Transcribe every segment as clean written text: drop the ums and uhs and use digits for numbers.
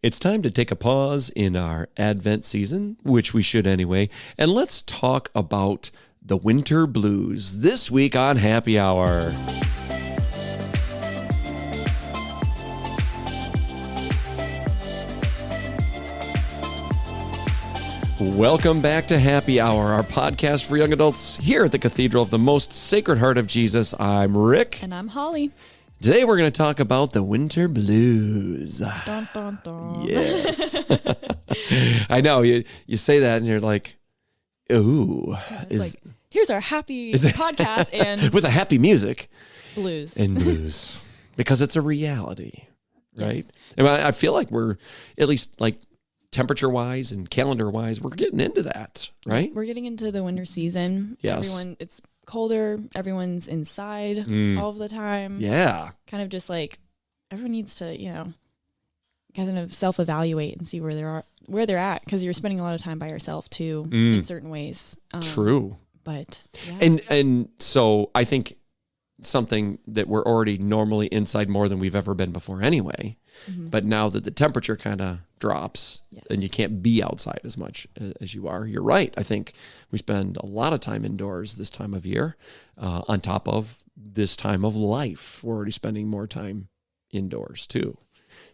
It's time to take a pause in our Advent season, which we should anyway, and let's talk about the winter blues this week on Happy Hour. Welcome back to Happy Hour, our podcast for young adults here at the Cathedral of the Most Sacred Heart of Jesus. I'm Rick. And I'm Holly. Today we're going to talk about the winter blues. Dun, dun, dun. Yes. I know, you say that and you're like, ooh. Here's our happy podcast and with a happy music. blues. And blues. Because it's a reality, right? Yes. And I feel like we're, at least like temperature-wise and calendar-wise, we're getting into that, right? We're getting into the winter season. Yes. It's colder. Everyone's inside all of the time. Yeah. Kind of just like everyone needs to, kind of self-evaluate and see where they're at, because you're spending a lot of time by yourself too in certain ways. True. But yeah. And so I think something that we're already normally inside more than we've ever been before anyway. Mm-hmm. But now that the temperature kind of drops and you can't be outside as much as you are, you're right. I think we spend a lot of time indoors this time of year, on top of this time of life. We're already spending more time indoors too.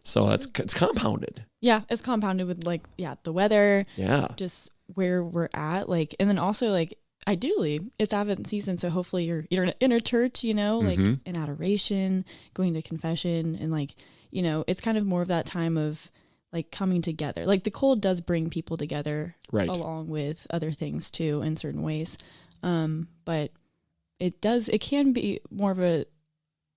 So it's compounded. Yeah, it's compounded with the weather. Yeah. Just where we're at. And then also ideally it's Advent season. So hopefully you're in a church, in adoration, going to confession, and it's kind of more of that time of coming together. The cold does bring people together, right, along with other things too in certain ways. But it can be more of a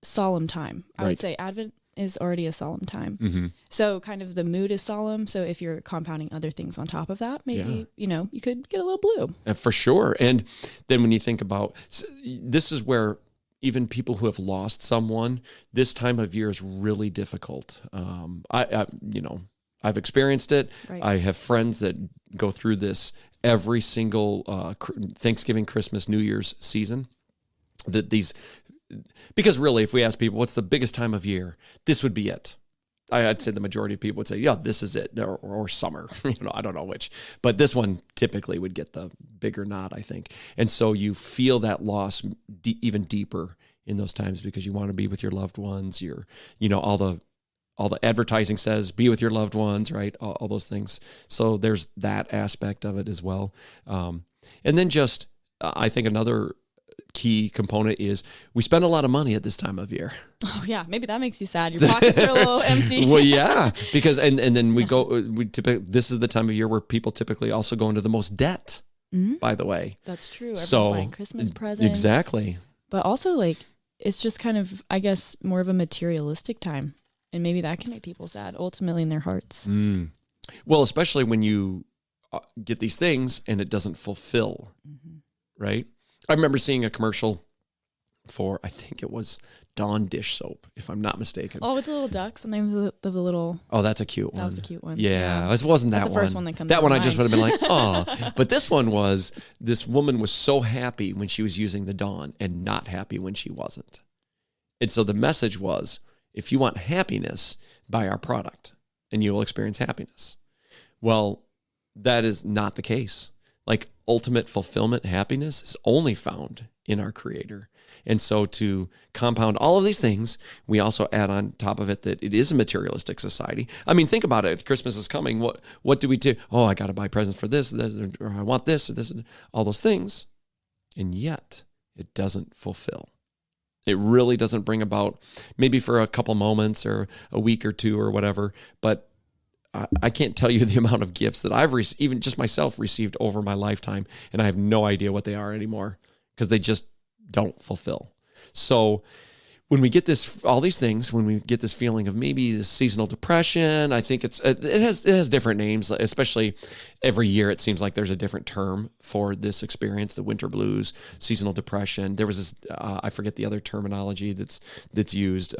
solemn time. I would say Advent is already a solemn time. Mm-hmm. So kind of the mood is solemn. So if you're compounding other things on top of that, maybe, you could get a little blue. For sure. And then when you think about, this is where even people who have lost someone, this time of year is really difficult. I've experienced it. Right. I have friends that go through this every single Thanksgiving, Christmas, New Year's season. Because really, if we ask people, what's the biggest time of year? This would be it. I'd say the majority of people would say, yeah, this is it, or summer. I don't know which. But this one typically would get the bigger nod, I think. And so you feel that loss even deeper in those times because you want to be with your loved ones. All the advertising says, be with your loved ones, right? All those things. So there's that aspect of it as well. And then just, I think another key component is we spend a lot of money at this time of year. Oh yeah, maybe that makes you sad. Your pockets are a little empty. Well, yeah, because and then we typically, this is the time of year where people typically also go into the most debt. Mm-hmm. By the way, that's true. Everyone's buying Christmas presents, exactly. But also it's just kind of, I guess, more of a materialistic time, and maybe that can make people sad ultimately in their hearts. Well, especially when you get these things and it doesn't fulfill, right? I remember seeing a commercial for, I think it was Dawn dish soap, if I'm not mistaken. Oh, with the little ducks, and the little. Oh, that's a cute one. That was a cute one. Yeah. It wasn't that one. That's the first one that comes. That one mind. I just would have been like, oh. But this one was, this woman was so happy when she was using the Dawn and not happy when she wasn't. And so the message was, if you want happiness, buy our product and you will experience happiness. Well, that is not the case. Ultimate fulfillment, happiness is only found in our Creator. And so to compound all of these things, we also add on top of it that it is a materialistic society. I mean, think about it. If Christmas is coming, what do we do? Oh, I got to buy presents for this, or I want this, or this, all those things. And yet, it doesn't fulfill. It really doesn't bring about, maybe for a couple moments or a week or two or whatever, but I can't tell you the amount of gifts that I've even just myself received over my lifetime, and I have no idea what they are anymore because they just don't fulfill. So when we get all these things, when we get this feeling of maybe this seasonal depression, I think it has different names, especially every year. It seems like there's a different term for this experience, the winter blues, seasonal depression. There was this, I forget the other terminology that's used.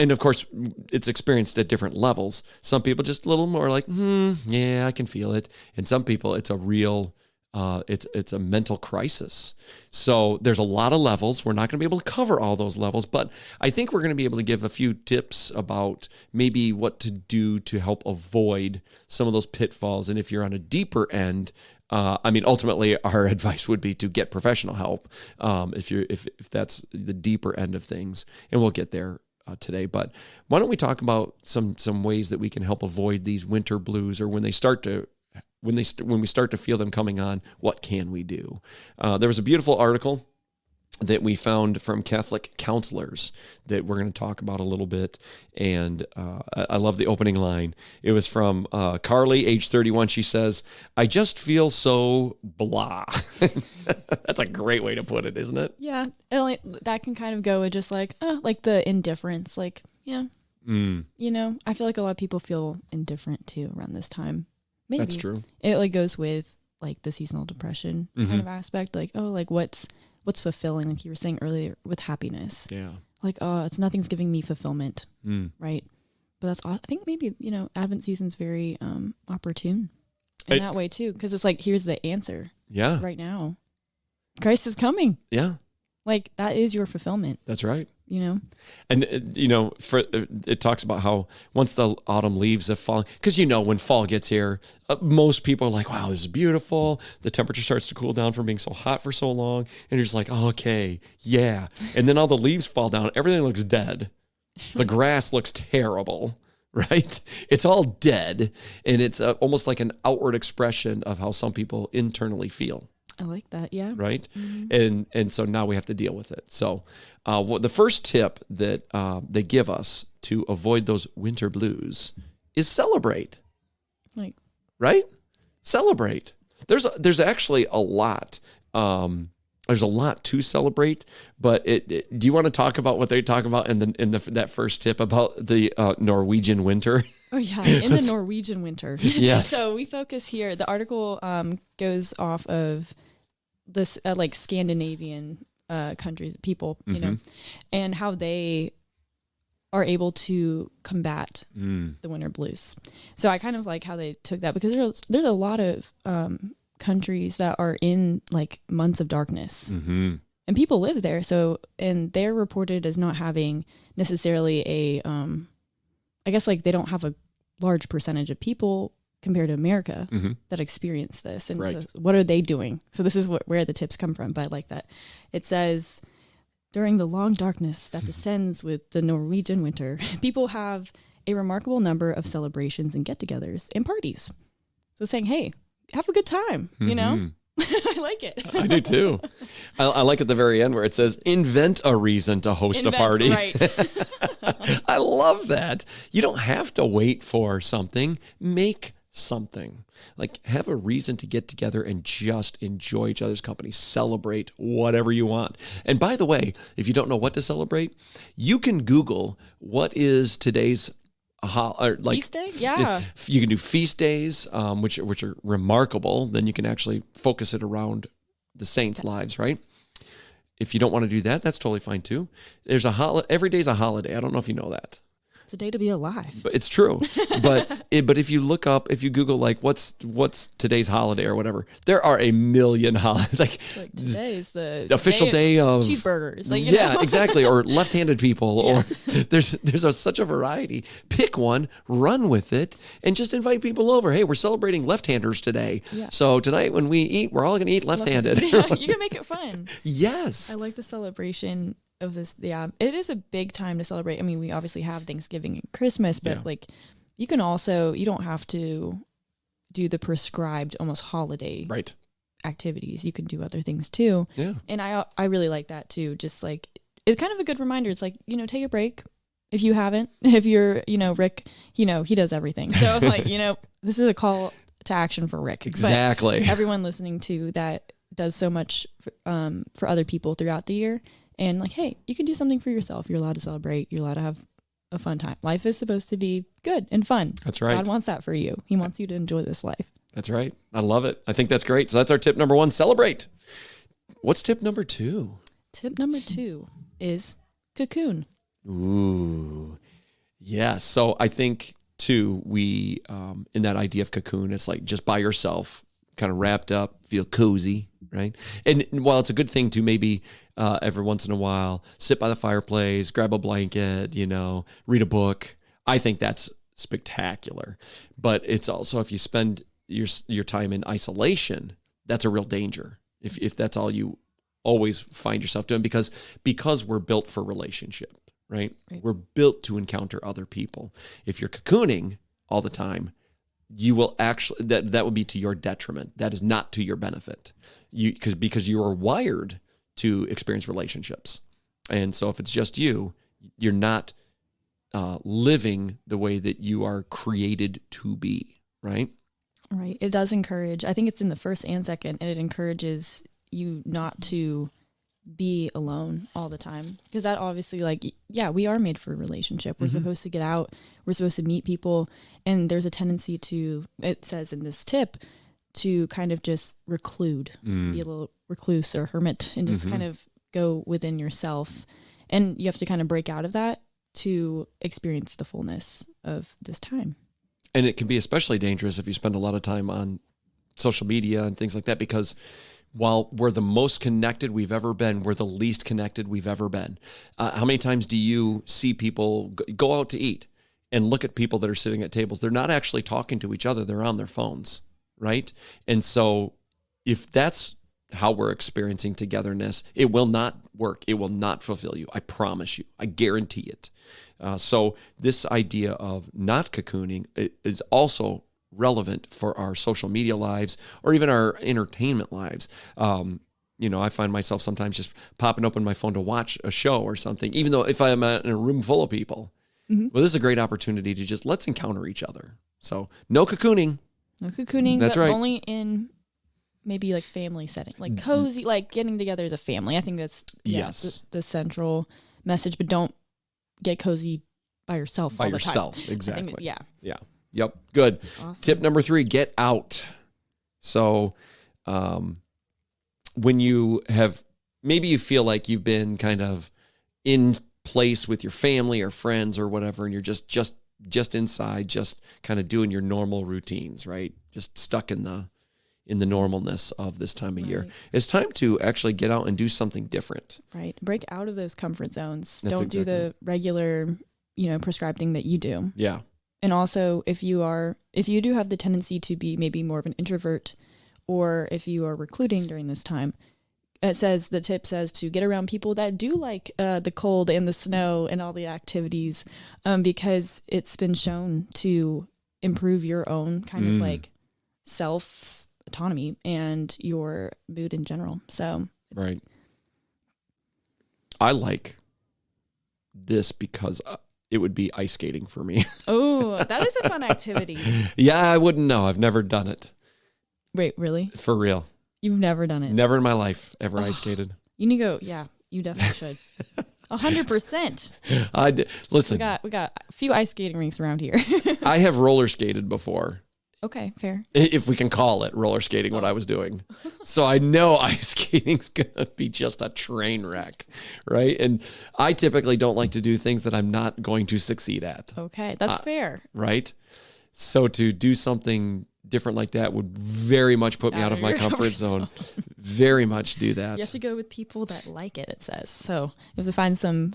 And of course, it's experienced at different levels. Some people just a little more like, yeah, I can feel it. And some people, it's a real it's a mental crisis. So there's a lot of levels. We're not going to be able to cover all those levels, but I think we're going to be able to give a few tips about maybe what to do to help avoid some of those pitfalls. And if you're on a deeper end, ultimately our advice would be to get professional help if that's the deeper end of things, and we'll get there today. But why don't we talk about some ways that we can help avoid these winter blues, or when we start to feel them coming on, what can we do? There was a beautiful article that we found from Catholic counselors that we're going to talk about a little bit. And I love the opening line. It was from Carly, age 31. She says, "I just feel so blah." That's a great way to put it, isn't it? Yeah. And that can kind of go with just like the indifference. Like, yeah, I feel like a lot of people feel indifferent too around this time. Maybe. That's true. It goes with like the seasonal depression kind of aspect. Like, what's fulfilling, like you were saying earlier, with happiness. Yeah. Like, nothing's giving me fulfillment, right? But I think maybe, Advent season's very opportune in that way too, because it's like, here's the answer. Yeah. Right now. Christ is coming. Yeah. Like, that is your fulfillment. That's right. And, it talks about how once the autumn leaves have fallen, because, when fall gets here, most people are like, wow, this is beautiful. The temperature starts to cool down from being so hot for so long. And you're just like, oh, okay, yeah. And then all the leaves fall down. Everything looks dead. The grass looks terrible, right? It's all dead. And it's almost like an outward expression of how some people internally feel. I like that. Yeah. Right. Mm-hmm. And so now we have to deal with it. So the first tip that they give us to avoid those winter blues is celebrate. Right? Celebrate. There's actually a lot. There's a lot to celebrate, but do you want to talk about what they talk about in that first tip about the Norwegian winter? Oh yeah, in the Norwegian winter. Yes. So we focus here. The article goes off of this like Scandinavian countries, people, and how they are able to combat the winter blues. So I kind of like how they took that, because there's a lot of countries that are in like months of darkness, and people live there. So, and they're reported as not having necessarily a, I guess like they don't have a large percentage of people compared to America that experience this. And so what are they doing? So this is where the tips come from. But I like that. It says, during the long darkness that descends with the Norwegian winter, people have a remarkable number of celebrations and get-togethers and parties. So saying, hey, have a good time, I like it. I do too. I like at the very end where it says, invent a reason to host a party. Right. I love that. You don't have to wait for something. Make something. Like, have a reason to get together and just enjoy each other's company. Celebrate whatever you want. And by the way, if you don't know what to celebrate, you can Google what is today's feast day? Yeah. You can do feast days, which are remarkable. Then you can actually focus it around the saints' lives, right? If you don't want to do that, that's totally fine too. There's every day's a holiday. I don't know if you know that. It's a day to be alive. But it's true. But if you Google like what's today's holiday or whatever, there are a million holidays. Like today's the official day of cheeseburgers. Exactly. Or left-handed people. Yes. Or there's such a variety. Pick one, run with it, and just invite people over. Hey, we're celebrating left-handers today. Yeah. So tonight when we eat, we're all going to eat left-handed. Yeah, you can make it fun. Yes. I like the celebration of this. Yeah, it is a big time to celebrate. I mean, we obviously have Thanksgiving and Christmas, but like you don't have to do the prescribed almost holiday activities. You can do other things too. Yeah. And I really like that too. Just like, it's kind of a good reminder. It's like, take a break if you haven't. If you're, Rick, he does everything. So I was like, this is a call to action for Rick. Exactly. But everyone listening to that does so much for other people throughout the year. And like, hey, you can do something for yourself. You're allowed to celebrate. You're allowed to have a fun time. Life is supposed to be good and fun. That's right. God wants that for you. He wants you to enjoy this life. That's right. I love it. I think that's great. So that's our tip number 1, celebrate. What's tip number 2? Tip number 2 is cocoon. Ooh, yes. So I think too, we, in that idea of cocoon, it's like just by yourself, kind of wrapped up, feel cozy, right? And while it's a good thing to maybe every once in a while sit by the fireplace, grab a blanket, read a book, I think that's spectacular. But it's also, if you spend your time in isolation, that's a real danger. If that's all you always find yourself doing, because we're built for relationship, right? We're built to encounter other people. If you're cocooning all the time, you will actually, that would be to your detriment. That is not to your benefit. Because you are wired to experience relationships. And so if it's just you're not living the way that you are created to be, right? Right. It does encourage, I think it's in the first and second, and it encourages you not to be alone all the time. Because that obviously, we are made for a relationship. We're supposed to get out. We're supposed to meet people. And there's a tendency to, it says in this tip, to kind of just reclude, be a little recluse or hermit, and just kind of go within yourself. And you have to kind of break out of that to experience the fullness of this time. And it can be especially dangerous if you spend a lot of time on social media and things like that, because while we're the most connected we've ever been, we're the least connected we've ever been. How many times do you see people go out to eat and look at people that are sitting at tables? They're not actually talking to each other. They're on their phones, right? And so if that's how we're experiencing togetherness, it will not work. It will not fulfill you. I promise you. I guarantee it. So this idea of not cocooning is also relevant for our social media lives or even our entertainment lives. I find myself sometimes just popping open my phone to watch a show or something, even though if I'm in a room full of people. Well, this is a great opportunity to just let's encounter each other. So no cocooning. No cocooning. That's but right. Only in maybe like family setting, like cozy, like getting together as a family. I think that's the central message, but don't get cozy by yourself all the time. Exactly. Yeah. Yep. Good. Awesome. Tip number 3, get out. So when you have, maybe you feel like you've been kind of in place with your family or friends or whatever, and you're just inside, just kind of doing your normal routines, right? Just stuck in the normalness of this time of year. It's time to actually get out and do something different. Right. Break out of those comfort zones. That's Don't do the regular, prescribed thing that you do. Yeah. And also if you do have the tendency to be maybe more of an introvert, or if you are recluding during this time, the tip says to get around people that do like the cold and the snow and all the activities, because it's been shown to improve your own kind of like self autonomy and your mood in general. So right. I like this because it would be ice skating for me. Oh, that is a fun activity. Yeah, I wouldn't know. I've never done it. Wait, really? For real. You've never done it? Never in my life ever ice skated. You need to go. Yeah, you definitely should. 100%. Listen. We got a few ice skating rinks around here. I have roller skated before. Okay, fair. If we can call it roller skating, what I was doing. So I know ice skating's going to be just a train wreck, right? And I typically don't like to do things that I'm not going to succeed at. Okay, that's fair. Right? So to do something different like that would very much put me out of my comfort zone. Very much do that. You have to go with people that like it says. So you have to find some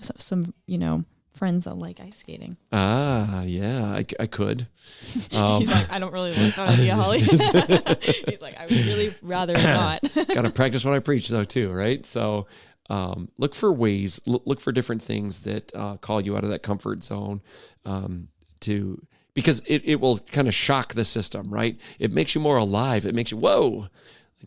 friends that like ice skating. Yeah, I could. He's like, I don't really like that idea, Holly. He's like, I would really rather not. Got to practice what I preach, though, too, right? So look for ways, look for different things that call you out of that comfort zone because it will kind of shock the system, right? It makes you more alive. It makes you, whoa,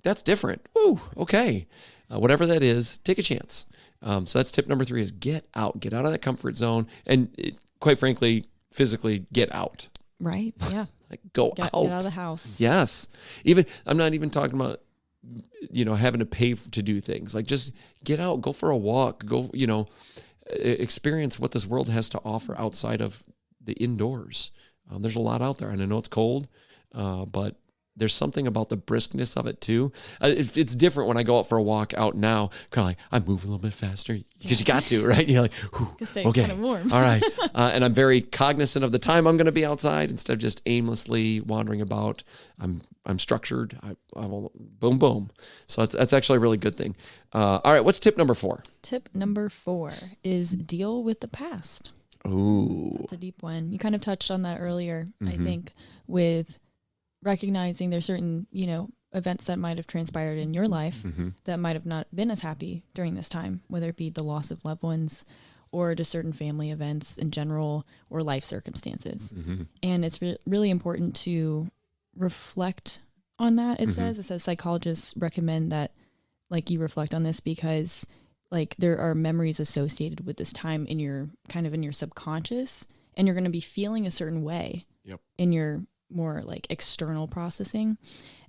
that's different. Whoa, okay. Whatever that is, take a chance. So that's tip number 3 is get out of that comfort zone. And quite frankly, physically get out. Right. Yeah. Like go out. Get out of the house. Yes. I'm not even talking about, having to pay to do things. Like just get out, go for a walk, go, experience what this world has to offer outside of the indoors. There's a lot out there, and I know it's cold, but there's something about the briskness of it too. It's different when I go out for a walk out now, kind of like I move a little bit faster because you got to, right? You're like, okay, kind of warm. all right. And I'm very cognizant of the time I'm going to be outside instead of just aimlessly wandering about. I'm structured. I will boom, boom. So that's actually a really good thing. All right. What's tip number 4? Tip number 4 is deal with the past. Ooh. That's a deep one. You kind of touched on that earlier, I think, with recognizing there's certain, events that might have transpired in your life that might have not been as happy during this time, whether it be the loss of loved ones or just certain family events in general or life circumstances. And it's really important to reflect on that. It says psychologists recommend that you reflect on this because there are memories associated with this time in your subconscious, and you're going to be feeling a certain way in your more external processing.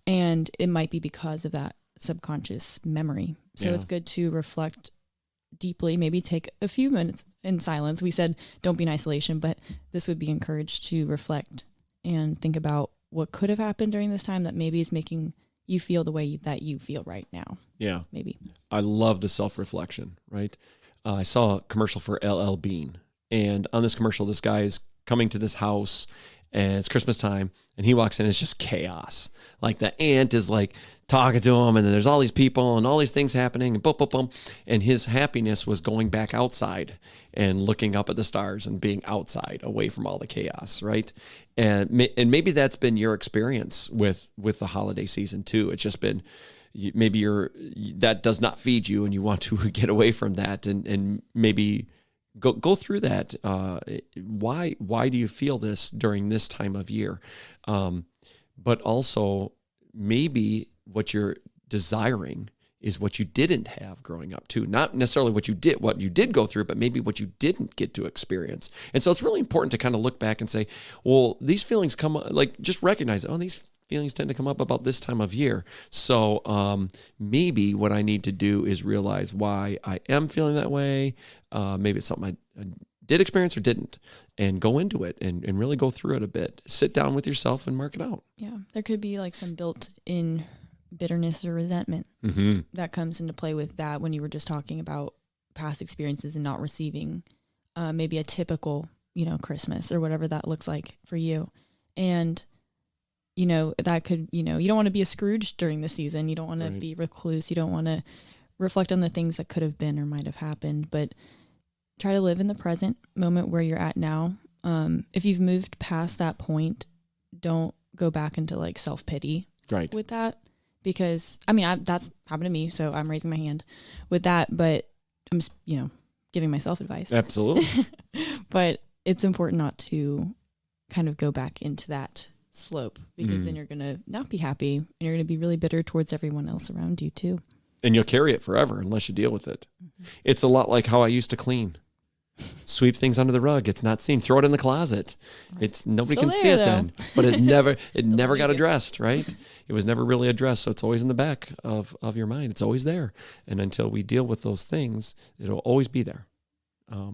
And it might be because of that subconscious memory. So it's good to reflect deeply, maybe take a few minutes in silence. We said don't be in isolation, but this would be encouraged to reflect and think about what could have happened during this time that maybe is making you feel the way that you feel right now. Yeah. Maybe. I love the self-reflection, right? I saw a commercial for LL Bean, and on this commercial, this guy is coming to this house, and it's Christmas time, and he walks in, it's just chaos. The aunt is talking to him, and then there's all these people and all these things happening, and boom, boom, boom. And his happiness was going back outside and looking up at the stars and being outside, away from all the chaos, right? And maybe that's been your experience with the holiday season too. It's just been maybe that does not feed you, and you want to get away from that, and maybe go through that. Why do you feel this during this time of year? But also maybe what you're desiring is what you didn't have growing up too. Not necessarily what you did go through, but maybe what you didn't get to experience. And so it's really important to kind of look back and say, well, these feelings come up, just recognize, these feelings tend to come up about this time of year. So maybe what I need to do is realize why I am feeling that way. Maybe it's something I did experience or didn't, and go into it and really go through it a bit. Sit down with yourself and mark it out. Yeah. There could be some built-in bitterness or resentment that comes into play with that when you were just talking about past experiences and not receiving maybe a typical, Christmas or whatever that looks like for you. And that could, you don't want to be a Scrooge during the season. You don't want to be recluse. You don't want to reflect on the things that could have been or might have happened, but try to live in the present moment where you're at now. If you've moved past that point, don't go back into self-pity with that, because that's happened to me. So I'm raising my hand with that, but I'm just, giving myself advice. Absolutely. But it's important not to kind of go back into that slope, because then you're going to not be happy, and you're going to be really bitter towards everyone else around you too. And you'll carry it forever unless you deal with it. It's a lot like how I used to clean. Sweep things under the rug. It's not seen. Throw it in the closet. It's nobody Still can see there, it though. then. But it never got addressed, right? It was never really addressed. So it's always in the back of your mind. It's always there. And until we deal with those things, it'll always be there.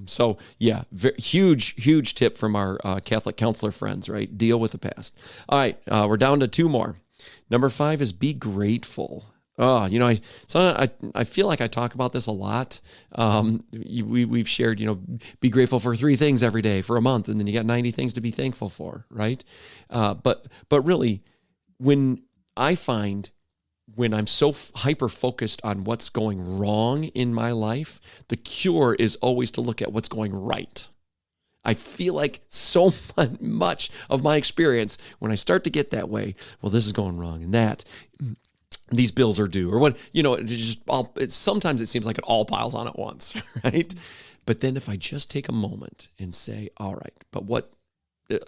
So yeah, huge tip from our Catholic counselor friends, right? Deal with the past. All right. We're down to 2 more. Number 5 is be grateful. I feel like I talk about this a lot. We've shared, be grateful for 3 things every day for a month, and then you got 90 things to be thankful for, right? But really, when I'm so hyper focused on what's going wrong in my life, the cure is always to look at what's going right. I feel like so much of my experience, when I start to get that way, well, this is going wrong, and that. These bills are due, or what, sometimes it seems like it all piles on at once, right? But then if I just take a moment and say, all right, but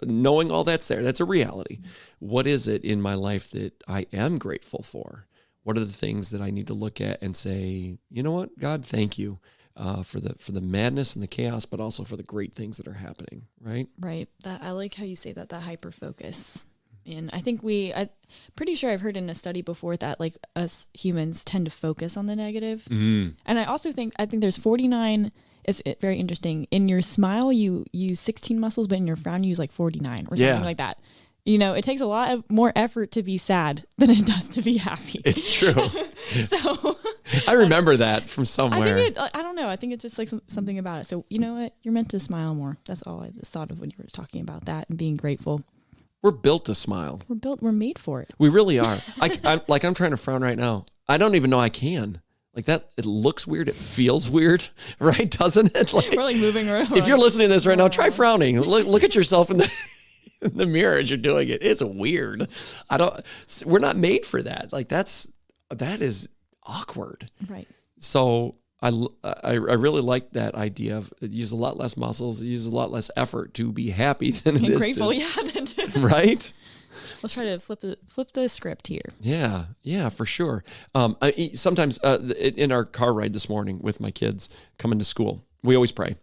knowing all that's there, that's a reality. What is it in my life that I am grateful for? What are the things that I need to look at and say, you know what, God, thank you for the madness and the chaos, but also for the great things that are happening, right? Right. I like how you say that hyper focus. And I think I'm pretty sure I've heard in a study before that us humans tend to focus on the negative. And I also think there's 49, it's very interesting. In your smile, you use 16 muscles, but in your frown, you use 49 or something like that. You know, it takes a lot of more effort to be sad than it does to be happy. It's true. So I remember that from somewhere. I don't know. I think it's just like something about it. So you know what? You're meant to smile more. That's all I just thought of when you were talking about that and being grateful. We're built to smile. We're made for it. We really are. I'm trying to frown right now. I don't even know I can. Like that, it looks weird. It feels weird, right? Doesn't it? Like, we're like moving around. If you're listening to this right now, try frowning. Look at yourself in the mirror as you're doing it. It's weird. We're not made for that. Like that is awkward. Right. So I really like that idea of it uses a lot less muscles, it uses a lot less effort to be happy than it is grateful. Right? Let's try to flip the script here. Yeah, for sure. Sometimes in our car ride this morning with my kids coming to school, we always pray,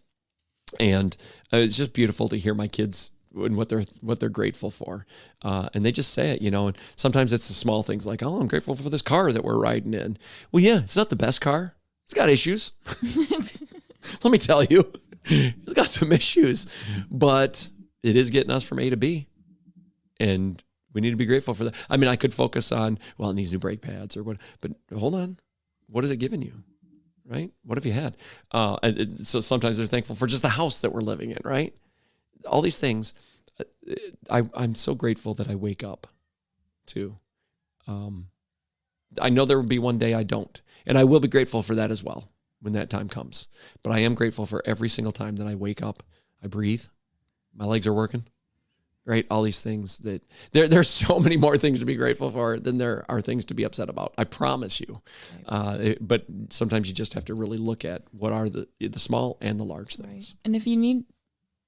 and it's just beautiful to hear my kids and what they're grateful for, and they just say it, And sometimes it's the small things like, "Oh, I'm grateful for this car that we're riding in." Well, yeah, it's not the best car. It's got issues. Let me tell you, it's got some issues, but it is getting us from A to B. And we need to be grateful for that. I mean, I could focus on, well, it needs new brake pads or what, but hold on. What has it given you? Right? What have you had? So sometimes they're thankful for just the house that we're living in, right? All these things. I'm so grateful that I wake up to. I know there will be one day I don't. And I will be grateful for that as well when that time comes. But I am grateful for every single time that I wake up, I breathe, my legs are working. Right, all these things that there's so many more things to be grateful for than there are things to be upset about. I promise you. Right. But sometimes you just have to really look at what are the small and the large things. Right. And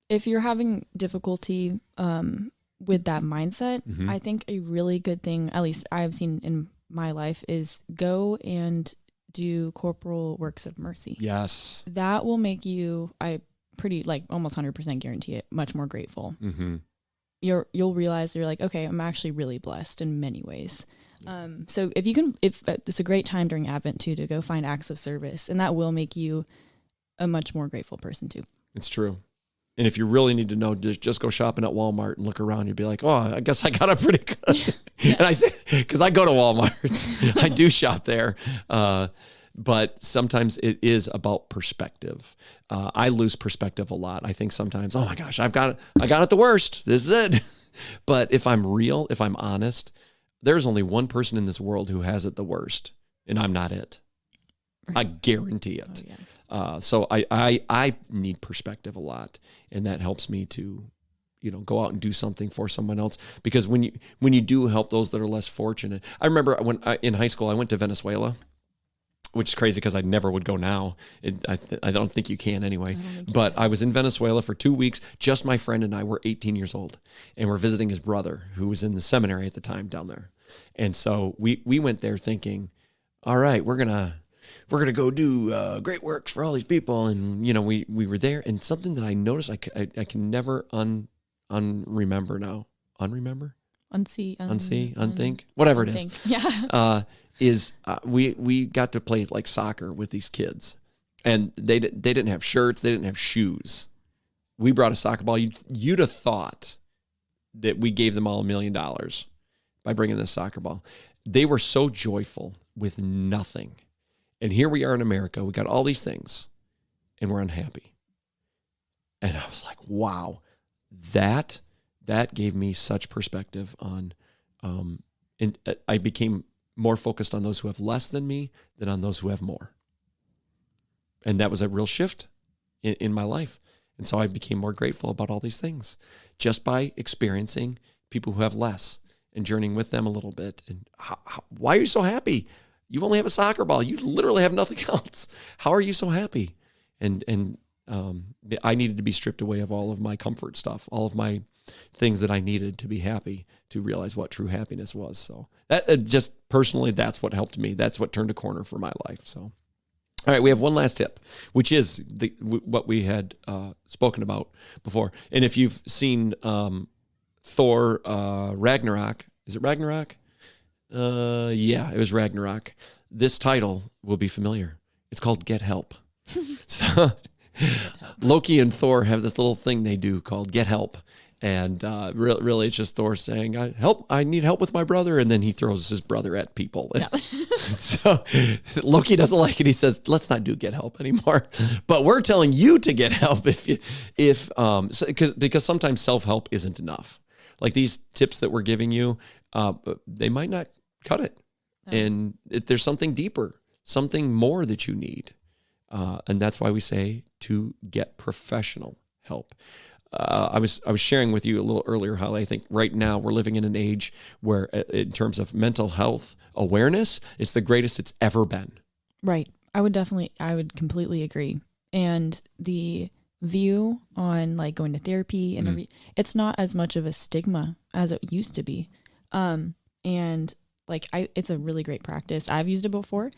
if you're having difficulty with that mindset, mm-hmm. I think a really good thing, at least I've seen in my life, is go and do corporal works of mercy. Yes, that will make you, almost 100% guarantee it, much more grateful. Mm-hmm. You'll realize you're like, okay, I'm actually really blessed in many ways. So if it's a great time during Advent too, to go find acts of service, and that will make you a much more grateful person too. It's true. And if you really need to know, just go shopping at Walmart and look around. You'll be like, oh, I guess I got it pretty good. Yeah. And I say, because I go to Walmart, I do shop there. But sometimes it is about perspective. I lose perspective a lot. I think sometimes, oh my gosh, I got it the worst. This is it. But if I'm real, if I'm honest, there's only one person in this world who has it the worst, and I'm not it. Right. I guarantee it. Oh, yeah. So I need perspective a lot, and that helps me to, go out and do something for someone else. Because when you do help those that are less fortunate, I remember in high school I went to Venezuela. Which is crazy because I never would go now. I don't think you can anyway. But I was in Venezuela for 2 weeks. Just my friend and I were 18 years old. And we're visiting his brother, who was in the seminary at the time down there. And so we went there thinking, all right, we're gonna go do great works for all these people. And, we were there. And something that I noticed I can never unremember now. Unremember? Unthink? Whatever it is. Yeah. We got to play like soccer with these kids, and they didn't have shirts, they didn't have shoes. We brought a soccer ball. You'd have thought that we gave them all $1 million by bringing this soccer ball. They were so joyful with nothing, and here we are in America. We got all these things, and we're unhappy. And I was like, wow, that gave me such perspective on, and I became more focused on those who have less than me than on those who have more. And that was a real shift in my life. And so I became more grateful about all these things just by experiencing people who have less and journeying with them a little bit. And why are you so happy? You only have a soccer ball. You literally have nothing else. How are you so happy? And I needed to be stripped away of all of my comfort stuff, all of my things that I needed to be happy, to realize what true happiness was. So that just personally, that's what helped me. That's what turned a corner for my life. So, all right, we have one last tip, which is what we had spoken about before. And if you've seen Thor Ragnarok, is it Ragnarok? Yeah, it was Ragnarok. This title will be familiar. It's called Get Help. So Loki and Thor have this little thing they do called Get Help. And really, it's just Thor saying, I need help with my brother. And then he throws his brother at people. Yeah. So Loki doesn't like it. He says, let's not get help anymore. But we're telling you to get help because sometimes self-help isn't enough. Like these tips that we're giving you, they might not cut it. And there's something deeper, something more that you need. And that's why we say to get professional help. I was sharing with you a little earlier how I think right now we're living in an age where, in terms of mental health awareness, it's the greatest it's ever been. Right. I would completely agree. And the view on like going to therapy and it's not as much of a stigma as it used to be. And like it's a really great practice. I've used it before,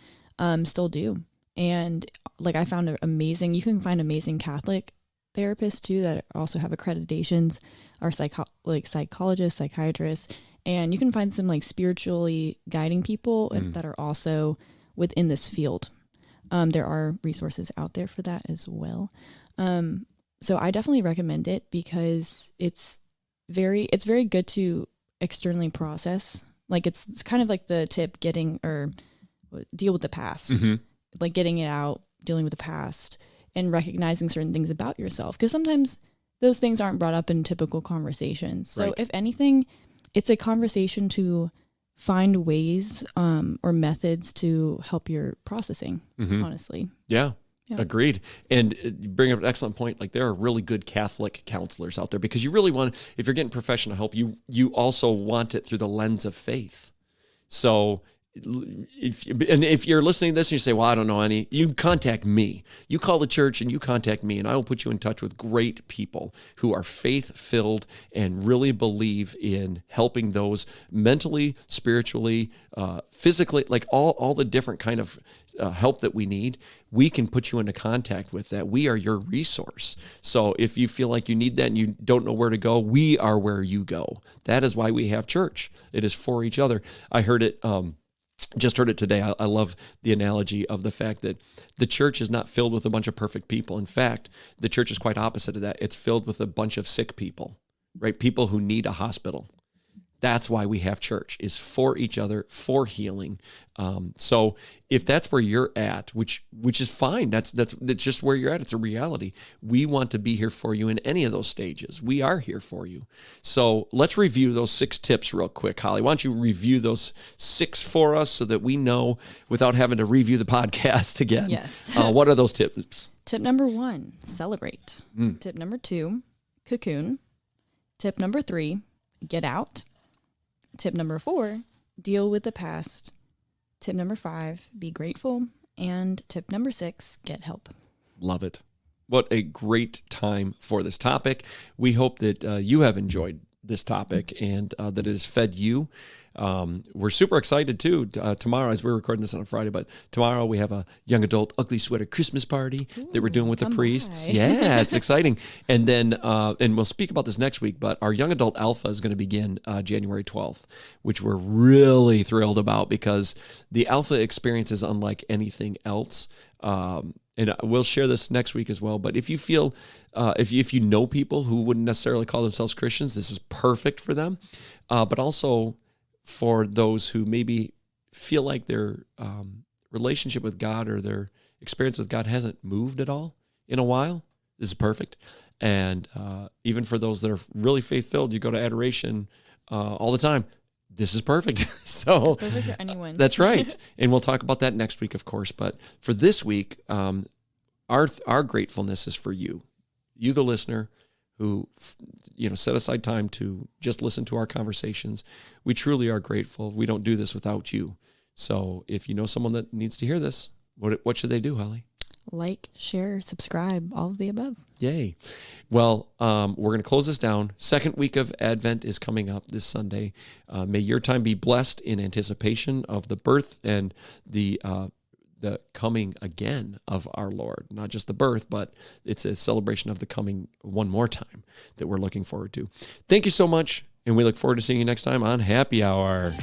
still do. And like I found it amazing. You can find amazing Catholic therapists too that also have accreditations, or psychologists, psychiatrists, and you can find some like spiritually guiding people that are also within this field. There are resources out there for that as well. So I definitely recommend it because it's very good to externally process. Like it's kind of like the tip deal with the past, like getting it out, dealing with the past, and recognizing certain things about yourself. Because sometimes those things aren't brought up in typical conversations. So if anything, it's a conversation to find ways or methods to help your processing, honestly. Yeah. Agreed. And you bring up an excellent point. Like there are really good Catholic counselors out there because you really want, if you're getting professional help, you also want it through the lens of faith. So if you're listening to this and you say, well, I don't know any, you contact me. You call the church and you contact me, and I will put you in touch with great people who are faith-filled and really believe in helping those mentally, spiritually, physically, like all the different kind of help that we need. We can put you into contact with that. We are your resource. So if you feel like you need that and you don't know where to go, we are where you go. That is why we have church. It is for each other. I heard it, just heard it today. I love the analogy of the fact that the church is not filled with a bunch of perfect people. In fact, the church is quite opposite of that. It's filled with a bunch of sick people, right? People who need a hospital. That's why we have church, is for each other, for healing. So if that's where you're at, which is fine, that's just where you're at. It's a reality. We want to be here for you in any of those stages. We are here for you. So let's review those 6 tips real quick. Holly, why don't you review those 6 for us so that we know without having to review the podcast again? Yes. What are those tips? Tip number 1, celebrate. Tip number 2, cocoon. Tip number 3, get out. Tip number 4, deal with the past. Tip number 5, be grateful. And tip number 6, get help. Love it. What a great time for this topic. We hope that you have enjoyed this topic and that it has fed you. We're super excited too. Tomorrow, as we're recording this on a Friday, but tomorrow we have a young adult ugly sweater Christmas party that we're doing with the priests. Yeah, it's exciting. And then, and we'll speak about this next week, but our young adult alpha is going to begin January 12th, which we're really thrilled about because the alpha experience is unlike anything else. And we'll share this next week as well. But if you feel, if you know people who wouldn't necessarily call themselves Christians, this is perfect for them. But also for those who maybe feel like their relationship with God or their experience with God hasn't moved at all in a while, this is perfect. And even for those that are really faith-filled, you go to adoration all the time. This is perfect. So it's perfect for anyone. That's right. And we'll talk about that next week, of course. But for this week, our gratefulness is for you, the listener, who set aside time to just listen to our conversations. We truly are grateful. We don't do this without you. So if you know someone that needs to hear this, what should they do, Holly? Like, share, subscribe, all of the above. Yay. Well, we're going to close this down. Second week of Advent is coming up this Sunday. May your time be blessed in anticipation of the birth and the coming again of our Lord. Not just the birth, but it's a celebration of the coming one more time that we're looking forward to. Thank you so much, and we look forward to seeing you next time on Happy Hour.